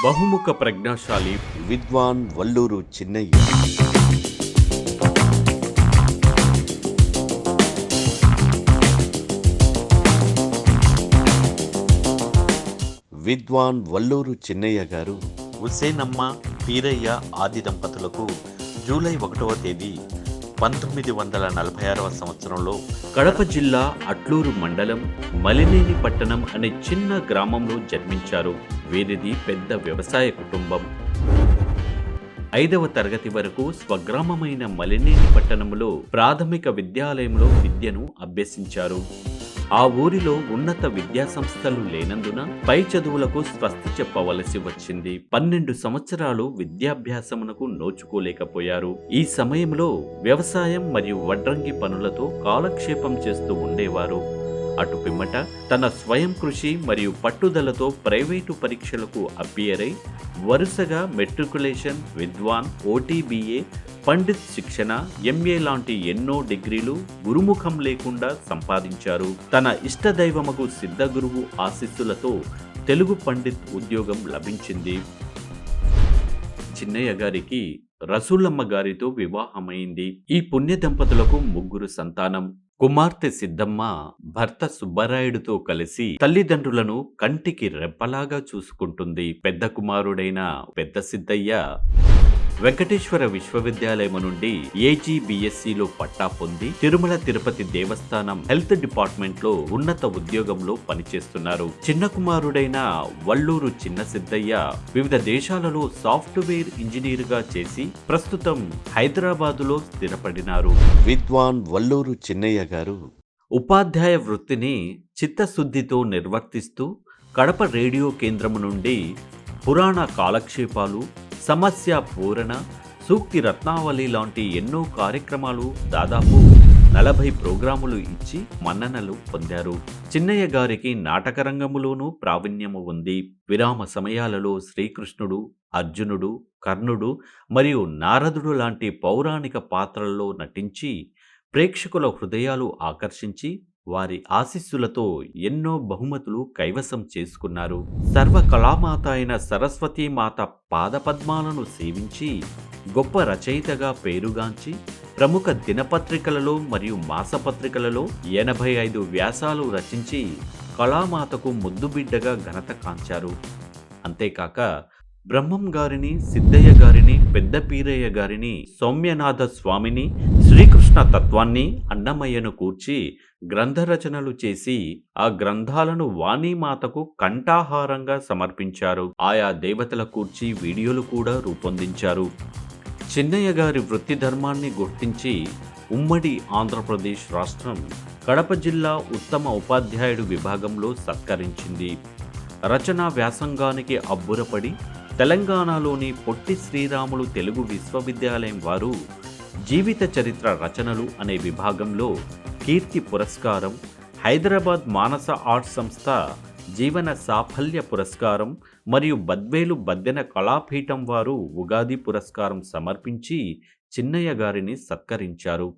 బహుముఖ ప్రజ్ఞాశాలి విద్వాన్ వల్లూరు చిన్నయ్య. విద్వాన్ వల్లూరు చిన్నయ్య గారు హుసేనమ్మ పీరయ్య ఆది దంపతులకు జూలై 1వ తేదీ 1946వ సంవత్సరంలో కడప జిల్లా అట్లూరు మండలం మలినేని పట్టణం అనే చిన్న గ్రామంలో జన్మించారు. వీరిది పెద్ద వ్యవసాయ కుటుంబం. 5వ తరగతి వరకు స్వగ్రామమైన మలినేని పట్టణంలో ప్రాథమిక విద్యాలయంలో విద్యను అభ్యసించారు. ఆ ఊరిలో ఉన్నత విద్యా సంస్థలు లేనందున పై చదువులకు స్వస్తి చెప్పవలసి వచ్చింది. 12 సంవత్సరాలు విద్యాభ్యాసమునకు నోచుకోలేకపోయారు. ఈ సమయంలో వ్యవసాయం మరియు వడ్రంగి పనులతో కాలక్షేపం చేస్తూ ఉండేవారు. అటు పిమ్మట తన స్వయం కృషి మరియు పట్టుదలతో ప్రైవేటు పరీక్షలకు అపియర్ అయి వరుసగా మెట్రికులేషన్, విద్వాన్, OTBA, పండిత్ శిక్షణ, MA లాంటి ఎన్నో డిగ్రీలు గురుముఖం లేకుండా సంపాదించారు. తన ఇష్టదైవముకు సిద్ధగురువు ఆశీస్సులతో తెలుగు పండిత్ ఉద్యోగం లభించింది. చిన్నయ్య గారికి రసూలమ్మ గారితో వివాహమైంది. ఈ పుణ్య దంపతులకు 3 సంతానం. కుమార్తె సిద్ధమ్మ భర్త సుబ్బరాయుడుతో కలిసి తల్లిదండ్రులను కంటికి రెప్పలాగా చూసుకుంటుంది. పెద్ద కుమారుడైన పెద్ద సిద్ధయ్య వెంకటేశ్వర విశ్వవిద్యాలయం నుండి AGBSCలో పట్టా పొంది తిరుమల తిరుపతి దేవస్థానం హెల్త్ డిపార్ట్మెంట్ లో ఉన్నత ఉద్యోగంలో పనిచేస్తున్నారు. చిన్న కుమారుడైన వల్లూరు చిన్న సిద్ధయ్య వివిధ దేశాలలో సాఫ్ట్వేర్ ఇంజనీర్ గా చేసి ప్రస్తుతం హైదరాబాదులో స్థిరపడినారు. విద్వాన్ వల్లూరు చిన్నయ్య గారు ఉపాధ్యాయ వృత్తిని చిత్తశుద్ధితో నిర్వర్తిస్తూ కడప రేడియో కేంద్రం నుండి పురాణ కాలక్షేపాలు, సమస్య పూరణ, సూక్తి రత్నావళి లాంటి ఎన్నో కార్యక్రమాలు, దాదాపు 40 ప్రోగ్రాములు ఇచ్చి మన్ననలు పొందారు. చిన్నయ్య గారికి నాటకరంగములోనూ ప్రావీణ్యము ఉంది. విరామ సమయాలలో శ్రీకృష్ణుడు, అర్జునుడు, కర్ణుడు మరియు నారదుడు లాంటి పౌరాణిక పాత్రల్లో నటించి ప్రేక్షకుల హృదయాలు ఆకర్షించి వారి ఆశీస్సులతో ఎన్నో బహుమతులు కైవసం చేసుకున్నారు. సర్వకళామాత అయిన సరస్వతీమాత పాదపద్మాలను సేవించి గొప్ప రచయితగా పేరుగాంచి ప్రముఖ దినపత్రికలలో మరియు మాసపత్రికలలో 85 వ్యాసాలు రచించి కళామాతకు ముద్దుబిడ్డగా ఘనత కాంచారు. అంతేకాక బ్రహ్మం గారిని, సిద్ధయ్య గారిని, పెద్ద పీరయ్య గారిని, సౌమ్యనాథ స్వామిని, శ్రీకృష్ణ తత్వాన్ని, అన్నమయ్యను కూర్చి గ్రంథరచనలు చేసి ఆ గ్రంథాలను వాణీమాతకు కంఠాహారంగా సమర్పించారు. ఆయా దేవతల కూర్చి వీడియోలు కూడా రూపొందించారు. చిన్నయ్య గారి వృత్తి ధర్మాన్ని గుర్తించి ఉమ్మడి ఆంధ్రప్రదేశ్ రాష్ట్రం కడప జిల్లా ఉత్తమ ఉపాధ్యాయుడు విభాగంలో సత్కరించింది. రచనా వ్యాసంగానికి అబ్బురపడి తెలంగాణలోని పొట్టి శ్రీరాములు తెలుగు విశ్వవిద్యాలయం వారు జీవిత చరిత్ర రచనలు అనే విభాగంలో కీర్తి పురస్కారం, హైదరాబాద్ మానస ఆర్ట్స్ సంస్థ జీవన సాఫల్య పురస్కారం మరియు బద్వేలు బద్దెన కళాపీఠం వారు ఉగాది పురస్కారం సమర్పించి చిన్నయ్య గారిని సత్కరించారు.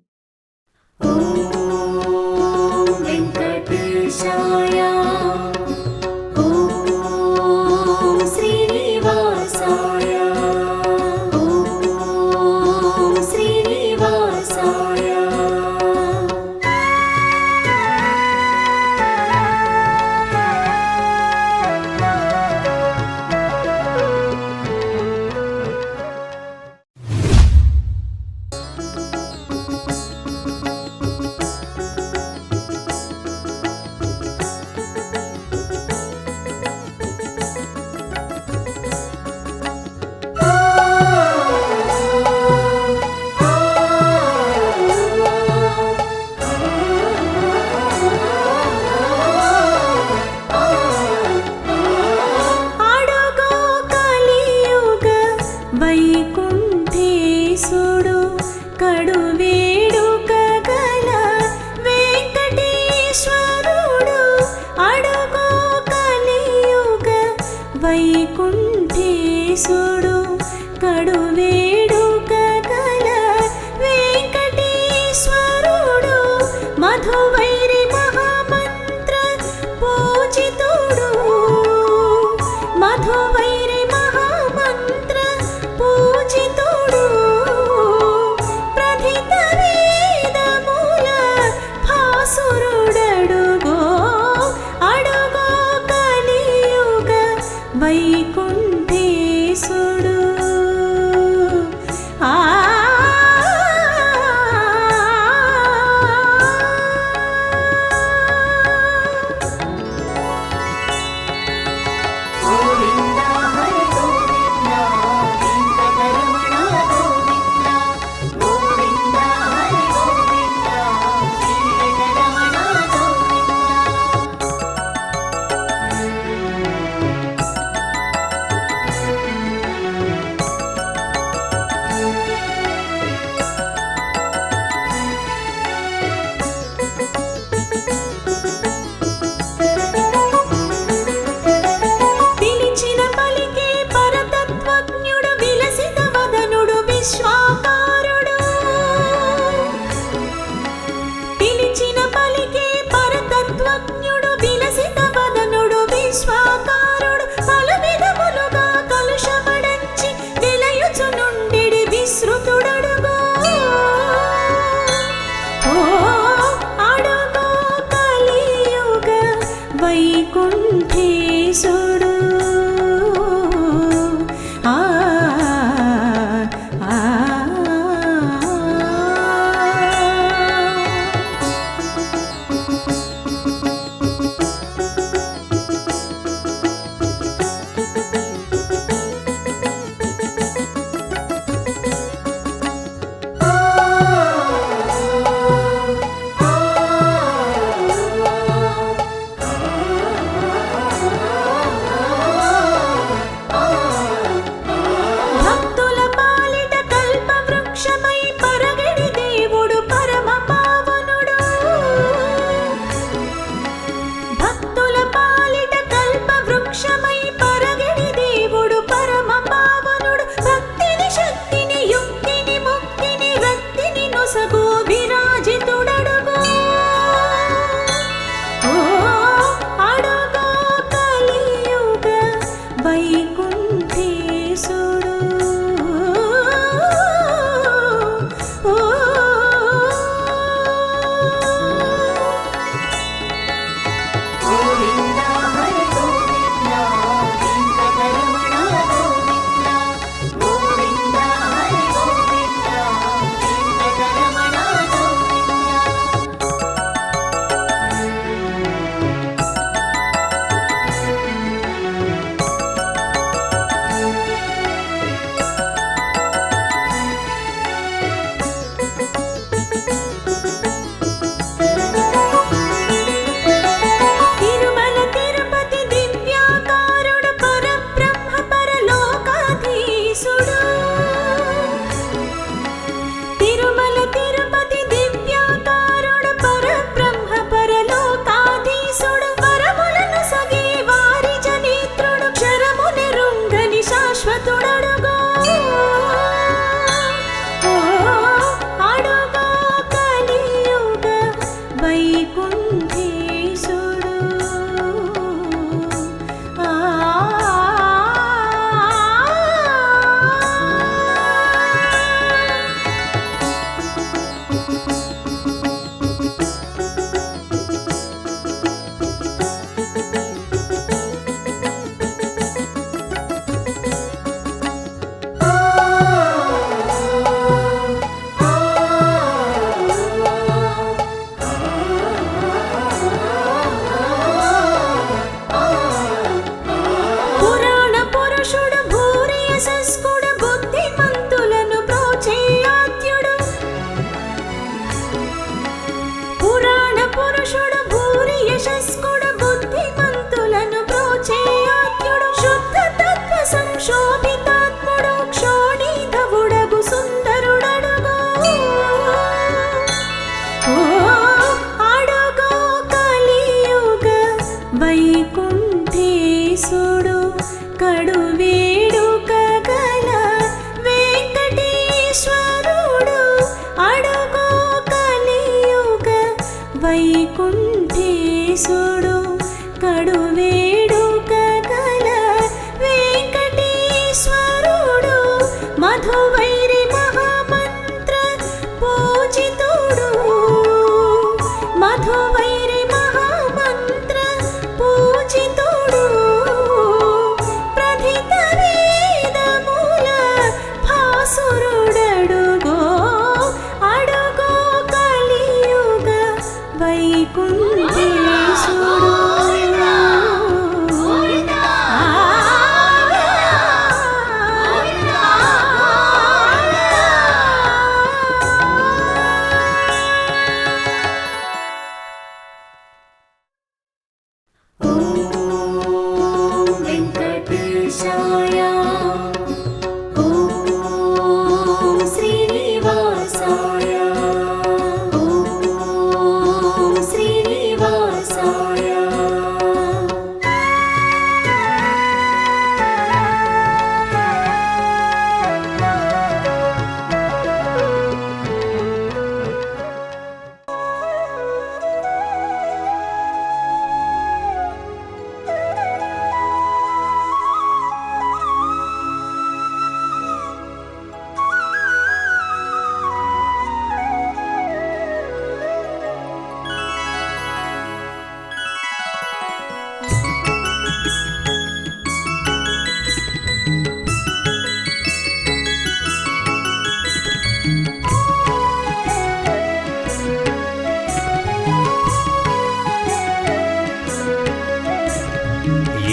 వైకుంఠేశుడు కడువేడుక గల వెంకటేశ్వరుడు మధువైరి మహామంత్ర పూజితుడు మధువైరి మహామంత్ర పూజితుడు ప్రథిత వేదముల భాసురుడడుగో అడుగో కలియుగ వైకుంఠేశుడు వెంకటేశాయ ఓం శ్రీనివాసాయ ఓం శ్రీనివాసాయ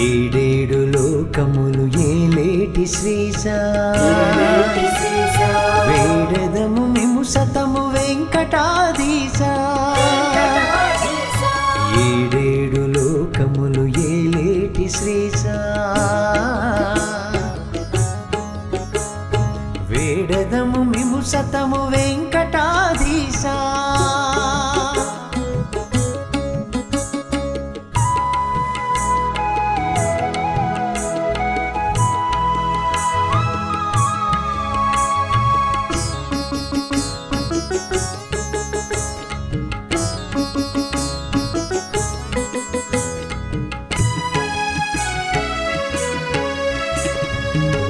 ఏడేడు లోకములు ఏలేటి శ్రీశా వేడదము మిము సతము వెంకటాధీశా ఏడేడు లోకములు ఏలేటి శ్రీశా వేడదము మిము సతము వెంకటాధీశా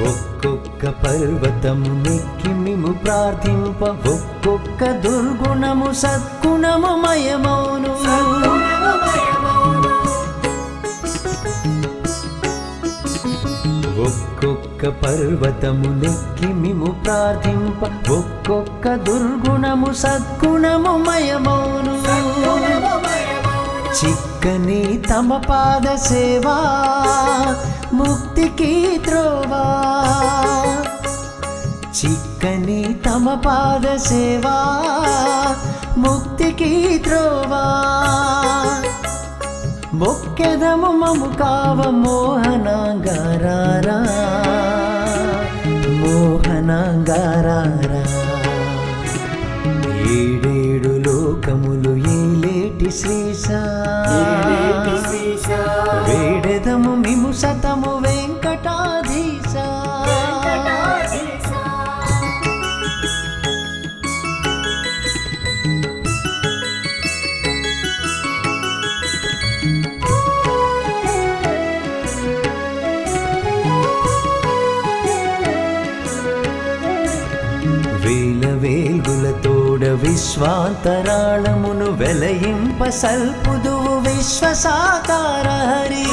ఒక్కొక్క పర్వతము నెక్కి మిము ప్రార్థింప ఒక్కొక్క దుర్గుణము సద్గుణము మయమౌను ఒక్కొక్క పర్వతము నెక్కి మిము ప్రార్థింప ఒక్కొక్క దుర్గుణము సద్గుణము మయమౌను చిక్కని తమ పాద సేవా ముక్తికి త్రోవా చిక్కని తమ పాద సేవా ముక్తికి త్రోవా మొక్కెదము మము కావ మోహనాంగారా మోహనాంగారా ఏడేడు లోకములు ఏలేటి శ్రీశా వేడెదము మిము సతము వెంకటాధీశా వేల వేల్గులతోడ విశ్వాంతరాళమును వెలయింప సల్పుదువు విశ్వసాకార హరి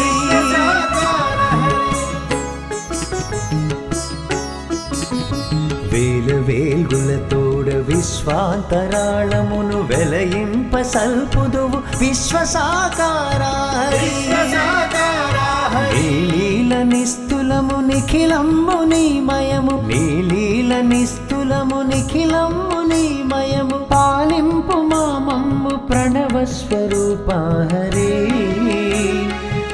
వేల వేల్గులతోడ విశ్వాంతరాళమును వెలయింప సల్పుదువు విశ్వసాకార హరి నీలీల నిస్తులము నిఖిలము నీమయము నీలీల నిస్తులము నిఖిలము నీమయము పాలింపు మామమ్ము ప్రణవస్వరూప హరే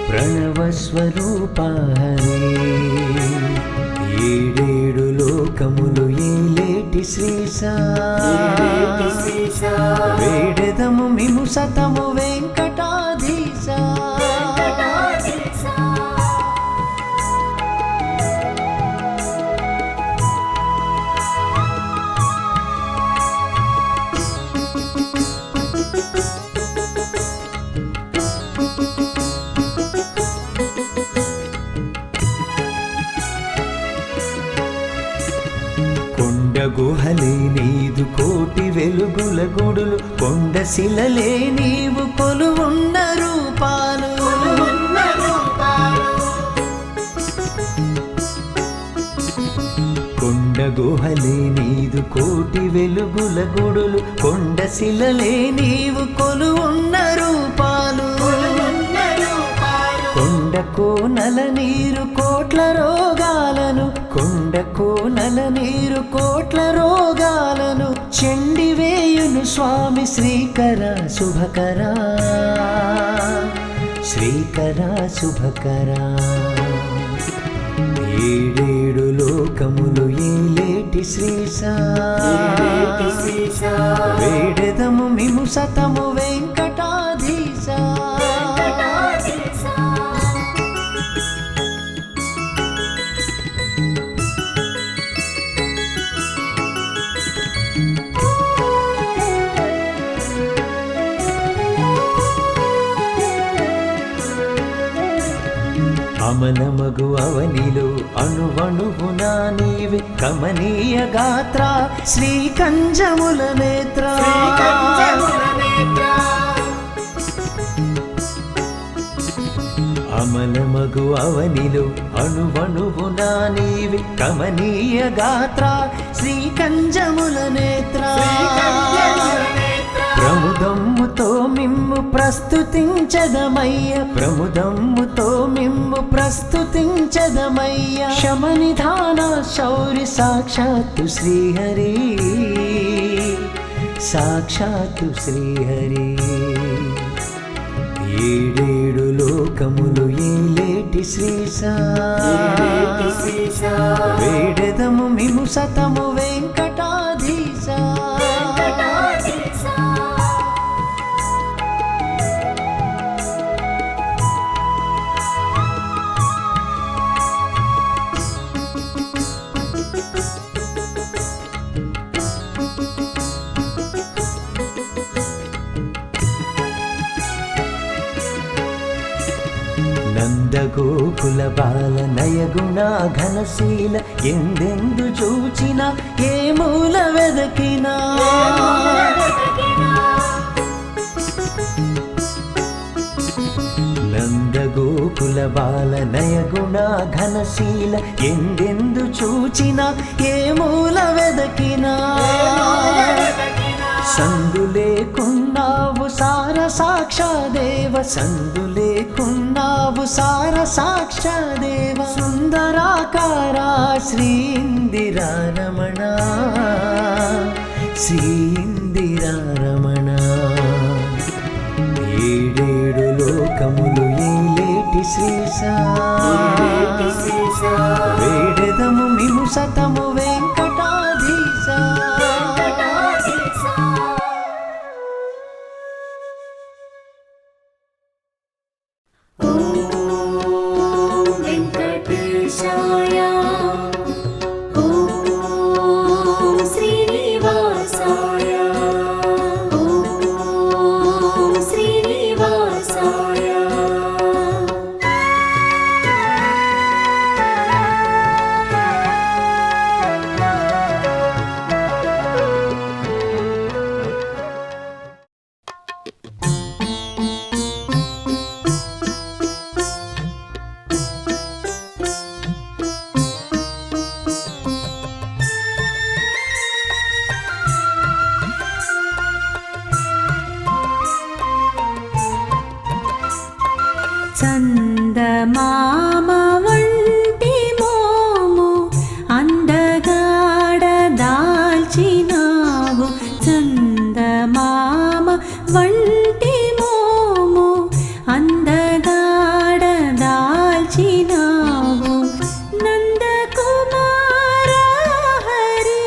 ప్రణవస్వరూప హరే ఏడేడు లోకములు ఏలేటి శ్రీశా వేడెదము మిము సతము వెంకటాధీశా గుహలే నీదు కోటి వెలుగుల గుడులు కొండ శిలలే నీవు కొలువున్న రూపాలు కొండ గుహలే నీదు కోటి వెలుగుల గుడులు కొండ శిలలే నీవు కొలువున్న రూపాలు కొండ కోనల నీరు కోట్ల రోగాలను కొండ కోనల నీరు కోట్ల రోగాలను చెండివేయును స్వామి శ్రీకర శుభకరా శ్రీకర శుభకరా ఏడేడు లోకములు ఏలేటి శ్రీశా వేడెదము మిము సతము వెంకటాధీశా అమలమగు అవనిలో అణువణువునా నీవే కమనీయ గాత్ర శ్రీకంజముల నేత్ర అమలమగు అవనిలో అణువణువునా నీవే కమనీయ గాత్ర శ్రీకంజముల నేత్ర ప్రముదమ్ముతో మిమ్ము ప్రస్తుతించదమయ్య ప్రముదమ్ముతో మిమ్ము ప్రస్తుతించదమయ్య శమనిధాన శౌరి సాక్షాత్తు శ్రీహరి సాక్షాత్తు శ్రీహరి ఏడేడు లోకములు ఏలేటి శ్రీశా వేడెదము మిము సతము వెంకటాధీశా నందగోకుల బాల నయగుణ ఘనశీల ఎందెందు చూచిన ఏ మూల వెదకినా నందగోకుల బాల నయగుణ ఘనశీల ఎందెందు చూచిన ఏ మూల వెదకినా సందులేకున్నావు సార సాక్షాదేవ సందులేకున్నావు సార సాక్షాదేవ సుందరాకారా శ్రీ ఇందిరారమణ శ్రీ ఇందిరారమణ ఏడేడు లోకములు ఏలేటి శ్రీశా వేడెదము మిము సతము వెంకటాధీశా వెంకటేశాయ ఓం శ్రీనివాసాయ ఓం శ్రీనివాసాయ చందమామ వంటి మోము అందగాడ దాల్చినావు చందమామ వంటి మోము అందగాడ దాల్చినావు నందకుమార హరి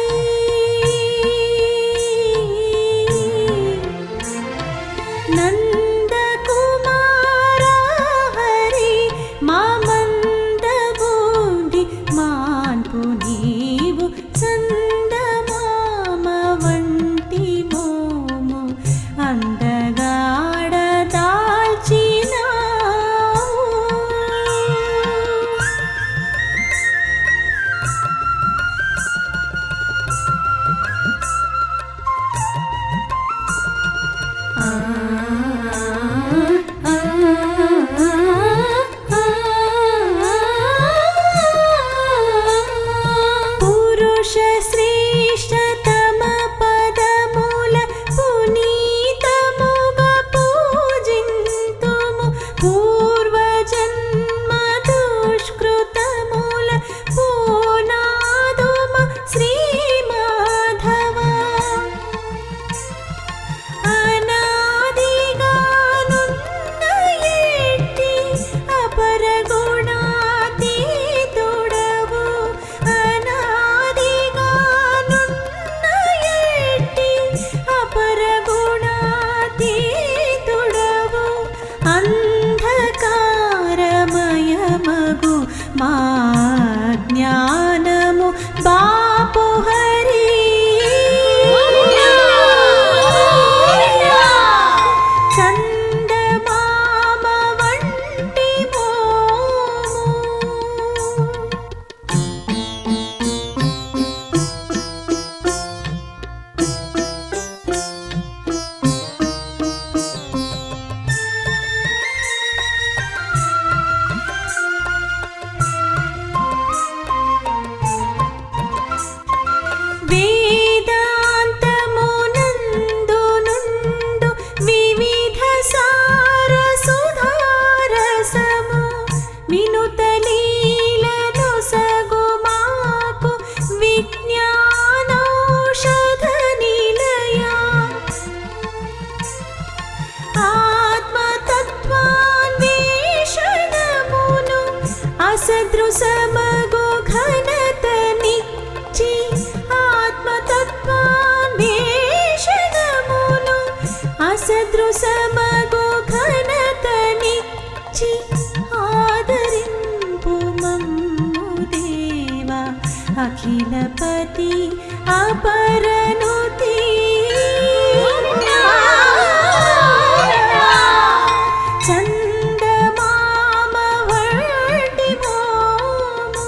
పురుష శ్రేష్టతమ పదముల పునీతముగా పూజింతుము పూర్వజన్మ దుష్కృతముల పూనాదుమ శ్రీ మాధవ అనాదిగానున్న ఎట్టి అపరగుణాతీతుడవు అనాదిగానున్న ఎట్టి అపరగుణాతీతుడవు అంధకారమయమగు మా జ్ఞానము బాపు హరి చందమామ వంటి మోము వేదాంతమునందు నుండు వివిధ సార సుధారసము వినుత లీలను సగుమాకు విజ్ఞానౌషధ నిలయా ఆత్మతత్వాన్వేషణమును అసదృశమగు ఘనతనిచ్చి ఆత్మతత్వాన్వేషణమును అసదృశమగు ఘనతనిచ్చి ఆదరింపు మమ్ము దేవా అఖిలపతి అపరనుతి చందమామ వంటి మోము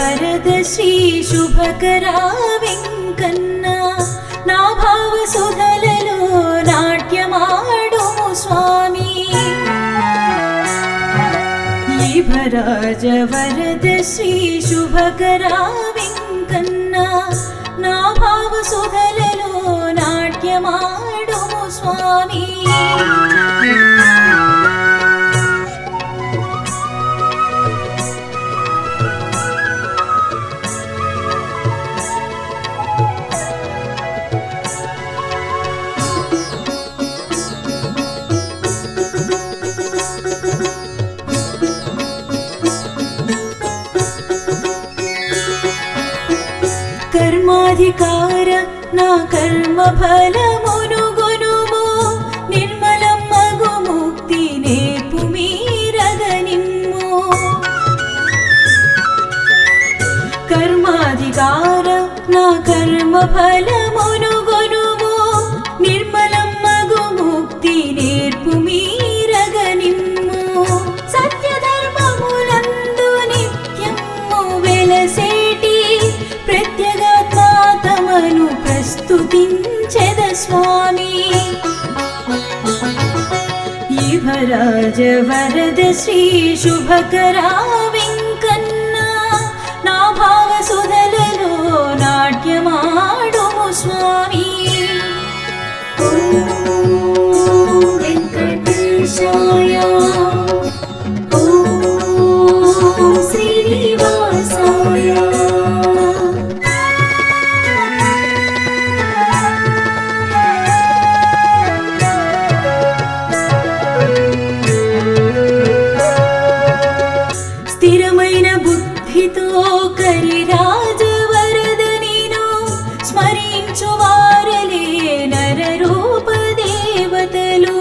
వరద శ్రీ శుభకరా వెంకన్న నా భావ సుధలలో నాట్యమాడుము స్వామి ఈభరాజ వరద శ్రీ శుభకరా వెంకన్న నా భావ సుధలలో నాట్యమాడుము స్వామి కర్మాధికార నా కర్మ ఫలమును గొనుము నిర్మలం మగు ముక్తి నేపు మీరగనిమ్ము కర్మాధికార నా కర్మ ఫలమును గొనుము నిర్మలం మగు ముక్తి నేర్పు మీరగనిమ్ము సత్యధర్మములందు నిత్యము వెలసేటి ప్రత్యేగాత్మాతమను ప్రస్తుతించెద స్వామి ఈభరాజ వరద శ్రీ శుభకరా వెంకన్న నా భావ సుధలలో నాట్యమాడుము స్వామి ఓం వెంకటేశాయ ఓం శ్రీనివాసాయ స్థిరమైన బుద్ధితో కరిరాజ వరద నేను స్మరించు వారలే నరరూప దేవతలు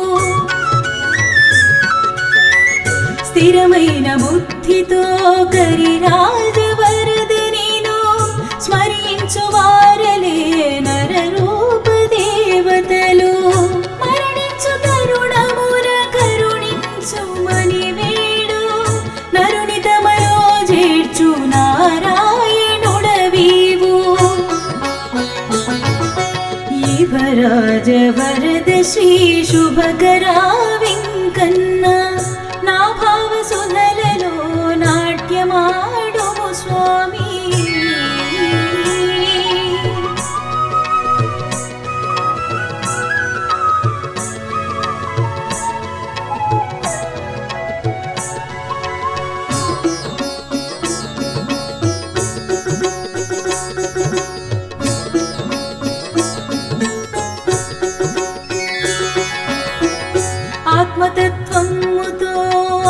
స్థిరమైన బుద్ధితో కరిరాజ వరద నేను స్మరించు వారలే నరరూప దేవతలు మరణించు తరుణమున కరుణించు మని వేడు నరుని తమలో చేర్చు నారాయణుడవీవు ఈభరాజ వరద శ్రీ శుభకరా వెంకన్న నా భావ సుధలలో నాట్యమాడుము స్వామి ఆత్మతత్వముతో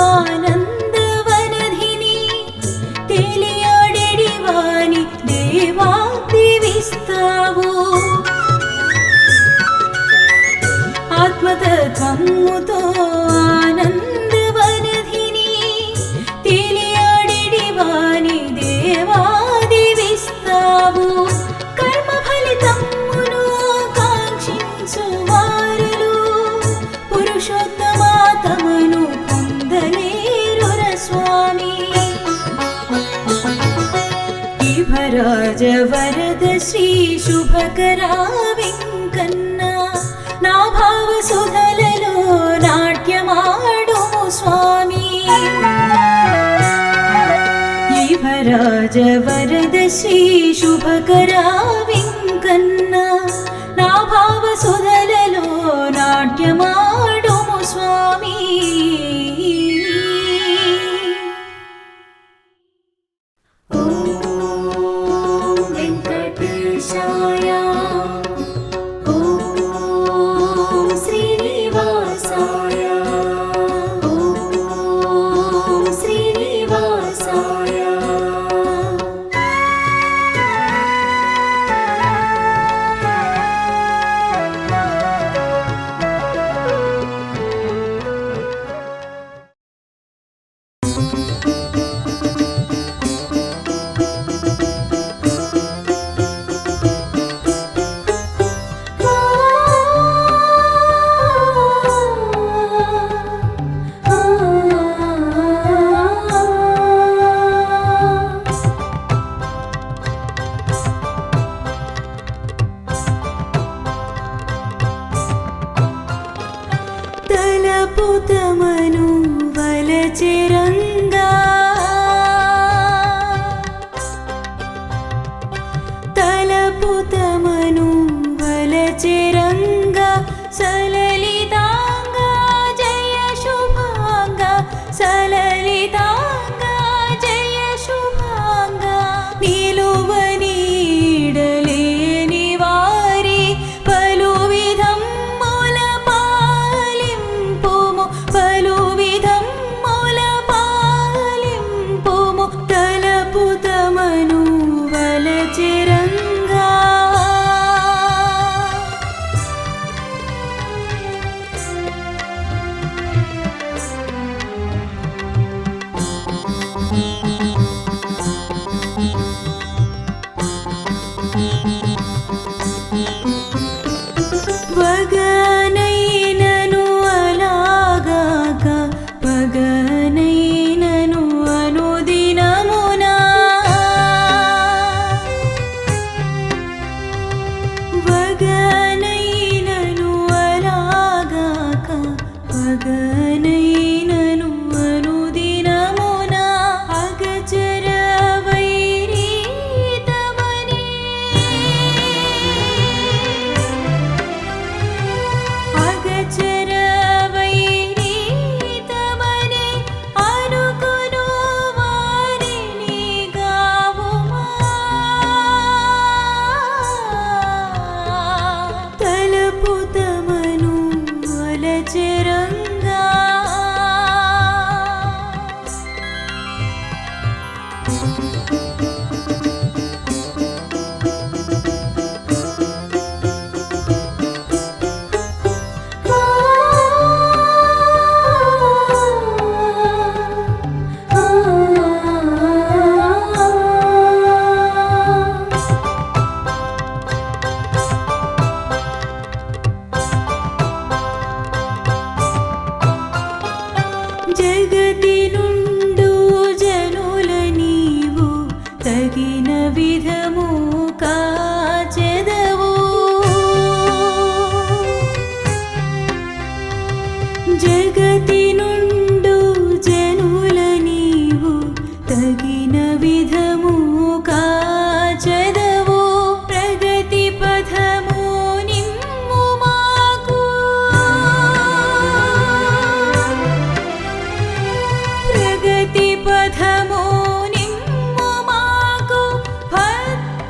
ఆనందవనధిని తేలియాడెడి వాని దేవా దీవిస్తావు ఆత్మతత్వముతో ఆనందవనధిని తేలియాడెడి వాని దేవా దీవిస్తావు కర్మ ఫలితమును కాంక్షించు వారులు పురుషోత్తమాతమను పొందలేరుర స్వామి ఈభరాజ వరద శ్రీ శుభకరా వెంకన్న నా భావ సుధలలో నాట్యమాడుము స్వామి ఈభరాజ వరద శ్రీ శుభకరా వెంకన్న నా భావ సుధలలో నాట్యమాడుము స్వామి ఓం వెంకటేశాయ ఓం శ్రీనివాసాయ ఓం శ్రీనివాసాయ అగచరంగా సలలితాంగా జయ శుభాంగా సలలితాంగా జయ శుభాంగా నిలువనీడలేని వారి పలు విధమ్ముల పాలింపుము పలు విధమ్ముల పాలింపుము తలపుతమను వలచెరంగా వగనైనను అలాగాక పగనైనను అనుదినమునా వగనైనను అలాగాక పగనైనను అనుదినమునా అగచర వైరీతమని అగచర వైరీతమని అనుకొను వారిని గావుమా తలపుతమను వలచెరంగా జగతి నుండు జనుల నీవు తగిన విధము కాచెదవు జగతి నుండు జనుల నీవు తగిన విధము కాచెదవు ప్రగతి పథము నిమ్ము మాకు ప్రగతి పథము నిమ్ము మాకు భద్ర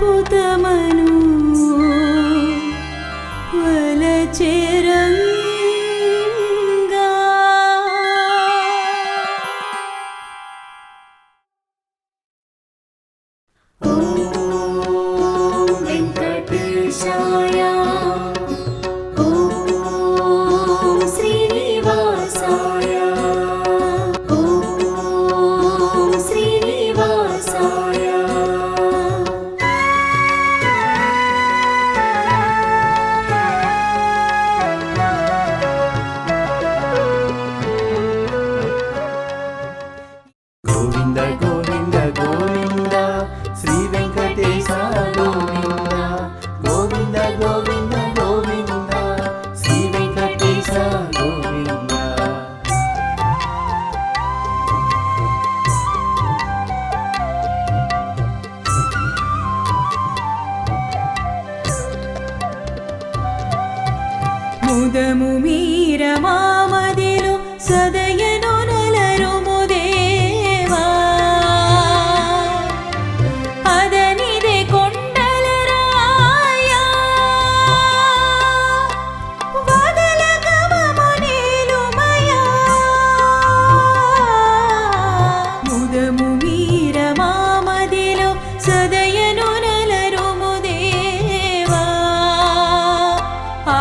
అద్భుతమను వలచెరంగా. ॐ वेङ्कटेशाय ॐ श्रीनिवासाय ॐ श्रीनिवासाय. గోవింద గోవింద గోవింద శ్రీ వెంకటేశ గోవింద గోవింద గోవింద గోవింద శ్రీ వెంకటేశ గోవింద. ముదము మీర మామదిలో సదయను నలరుము దేవా. అదనిదే కొండల రాయా వదలగమము నీలుమయా. ముదము మీర మామదిలో సదయను నలరుము దేవా. ఆ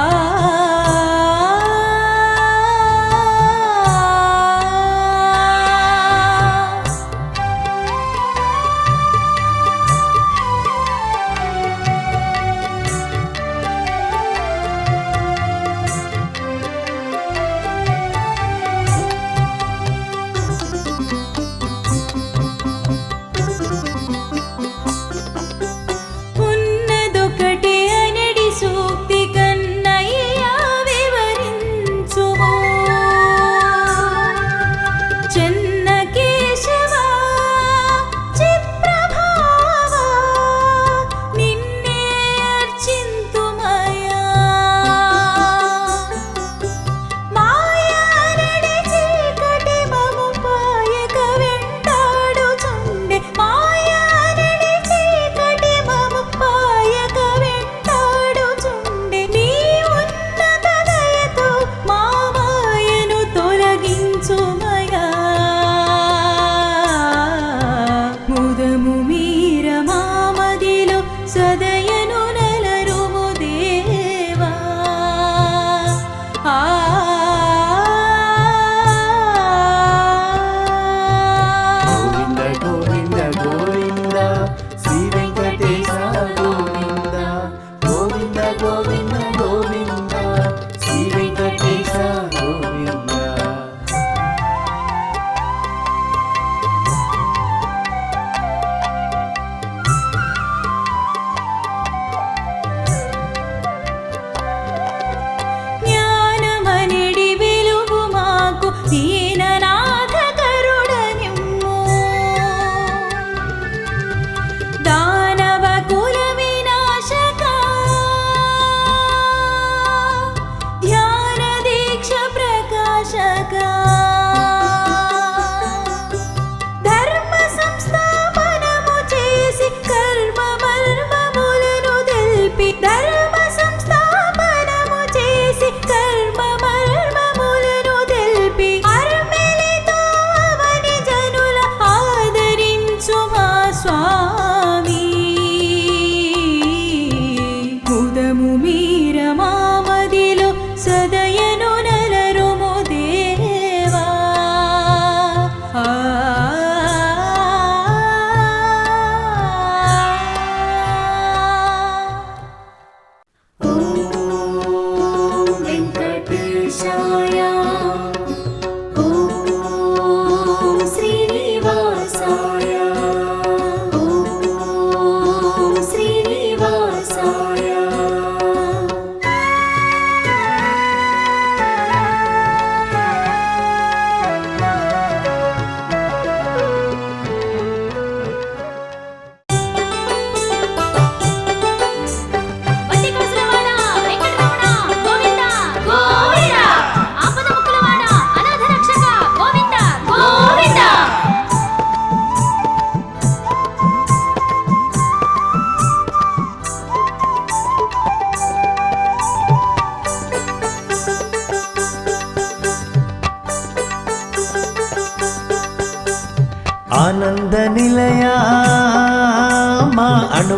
ఉన్నదొకటే అనడి సూక్తి కన్నయ్య వివరించుము. చెన్న కేశవ చిత్రభావ నిన్నే అర్చింతుమయా. మాయానడి చీకటి మము పాయక వెంటాడుచుండే. మాయానడి చీకటి మము పాయక వెంటాడుచుండే. నీ ఉన్నత దయతో మా మాయను తొలగించుమయా. ముదము మీర మామదిలో సదయను నలరుము దేవా. ఆ గోవింద గోవింద గోవింద శ్రీ వెంకటేశ గోవింద గోవింద గోవింద గోవింద శ్రీ వెంకటేశ గోవింద.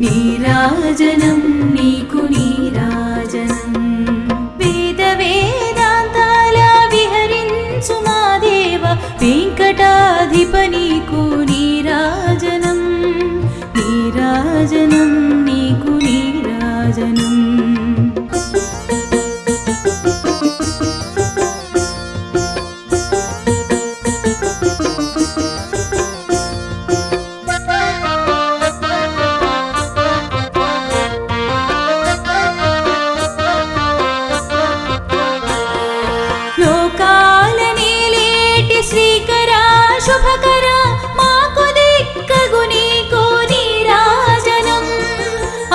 నీరాజనం నీకు నీరాజనం వేద వేదాంతాల విహరించు మా దేవ వెంకటాధిప నీకు నీరాజనం నీరాజనం నీకు నీరాజనం శ్రీకరా శుభకరా మాకు దిక్కగు నీకు నీరాజనం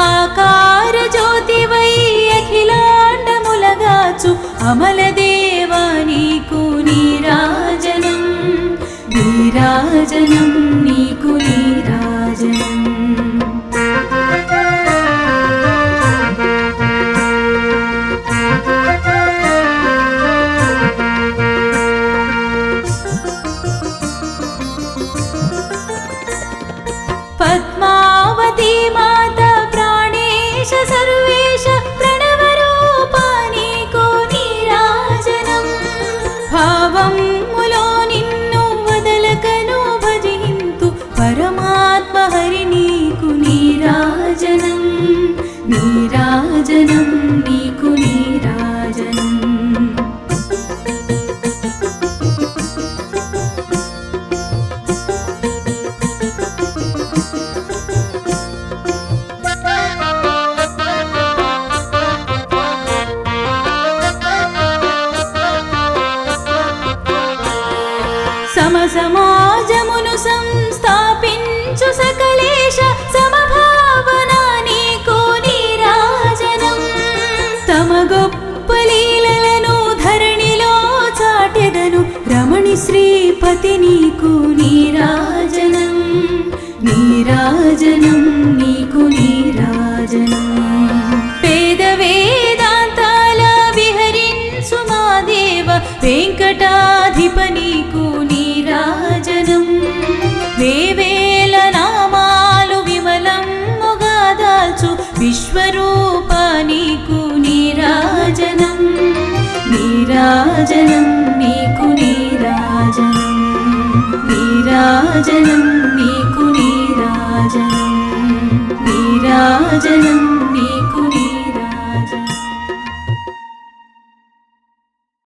ఆకార జ్యోతివై అఖిలాండములగాచు అమలదేవా నీకు నీరాజనం నీరాజనం నీకు నీరాజనం పద్మావతి మాత ప్రాణేశ సర్వేశ ప్రణవ రూపా నీకు నీరాజనం భావములో నిన్ను వదలకను భజింతు పరమాత్మ హరి నీకు నీరాజనం నీరాజనం నీకు నీరాజనం సమసమాజమును సంస్థాపించు సకలేశ సమభావన నీకు నీరాజనం తమ గొప్ప లీలలను ధరణిలో చాటెదను రమణి శ్రీపతి నీకు నీరాజనం నీరాజనం నీకు నీరాజనం వేద వేదాంతాల విహరించు మా దేవ వెంకటాధిప నీకు నీరాజనం వేవేల నామాలు విమలముగా దాల్చు విశ్వరూపా నీకు నీరాజనం నీరాజనం నీకు నీరాజనం నీరాజనం నీకు నీరాజనం నీరాజనం